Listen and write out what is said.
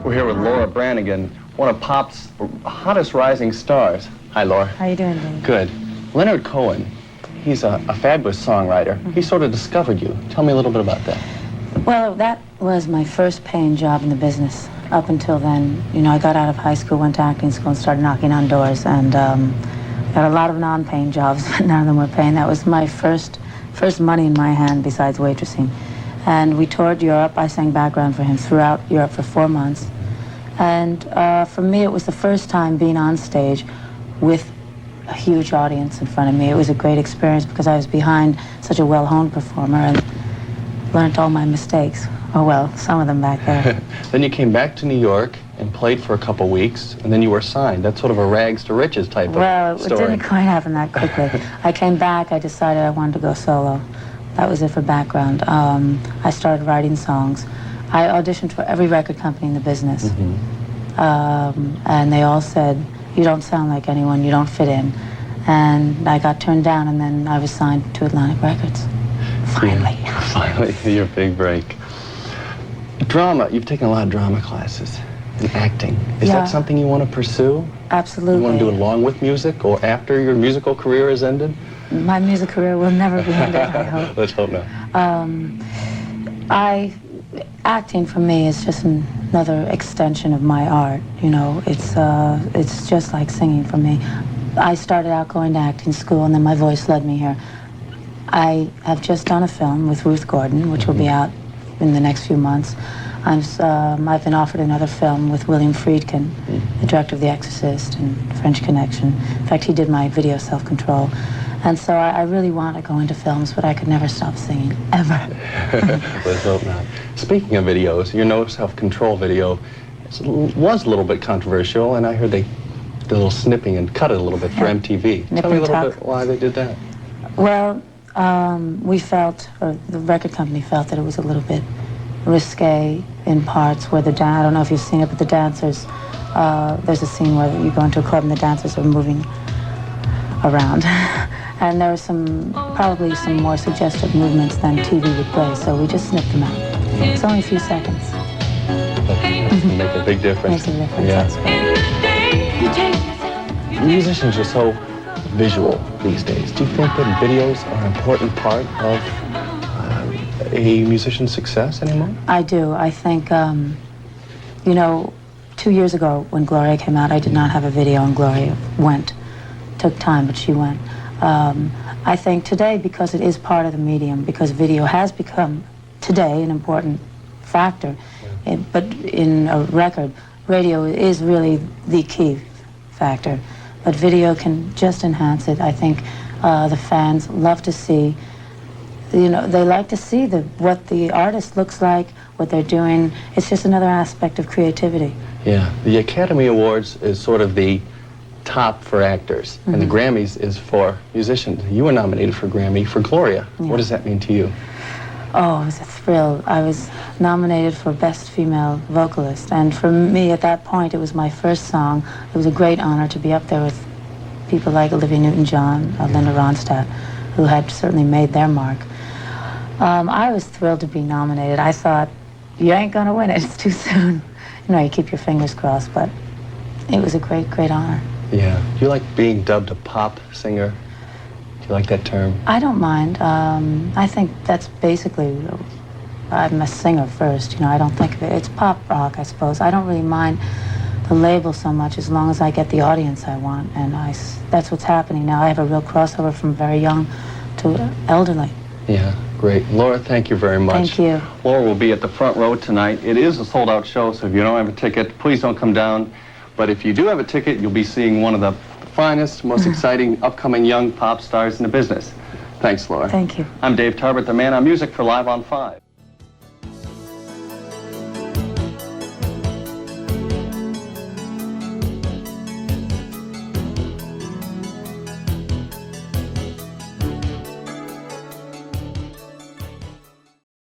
We're here with Laura Branigan, one of pop's hottest rising stars. Hi, Laura. How you doing, Dave? Good. Leonard Cohen, he's a fabulous songwriter. He sort of discovered you. Tell me a little bit about that. Well, that was my first paying job in the business. Up until then, you know, I got out of high school, went to acting school, and started knocking on doors, and got a lot of non-paying jobs, but none of them were paying. That was my first money in my hand besides waitressing. And we toured Europe. I sang background for him throughout Europe for 4 months. And for me, it was the first time being on stage with a huge audience in front of me. It was a great experience because I was behind such a well-honed performer and learned all my mistakes. Oh, well, some of them back there. Then you came back to New York and played for a couple weeks, and then you were signed. That's sort of a rags to riches type of story. Well, it didn't quite happen that quickly. I came back, I decided I wanted to go solo. That was it for background. I started writing songs. I auditioned for every record company in the business. And they all said, you don't sound like anyone, you don't fit in. And I got turned down, and then I was signed to Atlantic Records. Finally. Yeah, finally, your big break. Drama, you've taken a lot of drama classes in acting. Is that something you want to pursue? Absolutely. You want to do it along with music or after your musical career is ended? My music career will never be ended, I hope. Let's hope not. Acting for me is just another extension of my art. You know, it's just like singing for me. I started out going to acting school, and then my voice led me here. I have just done a film with Ruth Gordon, which will be out in the next few months. I've been offered another film with William Friedkin, the director of The Exorcist and French Connection. In fact, he did my video Self-Control. And so I really want to go into films, but I could never stop singing, ever. Let's hope not. Speaking of videos, your No Self-Control video was a little bit controversial, and I heard they did a little snipping and cut it a little bit for MTV. Tell me a little bit why they did that. Well, we felt, or the record company felt, that it was a little bit risque in parts where I don't know if you've seen it, but the dancers, there's a scene where you go into a club and the dancers are moving around. And there were probably some more suggestive movements than TV would play, so we just snipped them out. It's only a few seconds. That can make a big difference. Makes a difference, yeah. Musicians are so visual these days. Do you think that videos are an important part of a musician's success anymore? I do. I think, you know, 2 years ago when Gloria came out, I did not have a video, and Gloria went. Took time, but she went. I think today, because it is part of the medium, because video has become today an important factor, but in a record, radio is really the key factor. But video can just enhance it. I think the fans love to see, you know, they like to see what the artist looks like, what they're doing. It's just another aspect of creativity. Yeah, the Academy Awards is sort of the top for actors, and the Grammys is for musicians. You were nominated for a Grammy for Gloria. Yeah. What does that mean to you? Oh, it was a thrill. I was nominated for Best Female Vocalist, and for me at that point, it was my first song. It was a great honor to be up there with people like Olivia Newton-John, Linda Ronstadt, who had certainly made their mark. I was thrilled to be nominated. I thought, you ain't gonna win it, it's too soon. You know, you keep your fingers crossed, but it was a great, great honor. Yeah. Do you like being dubbed a pop singer? Do you like that term? I don't mind. I think that's basically, I'm a singer first, you know, I don't think of it. It's pop rock, I suppose. I don't really mind the label so much as long as I get the audience I want, and that's what's happening now. I have a real crossover from very young to elderly. Yeah, great. Laura, thank you very much. Thank you. Laura will be at the front row tonight. It is a sold-out show, so if you don't have a ticket, please don't come down. But if you do have a ticket, you'll be seeing one of the finest, most exciting, upcoming young pop stars in the business. Thanks, Laura. Thank you. I'm Dave Tarbert, the man on music for Live on 5.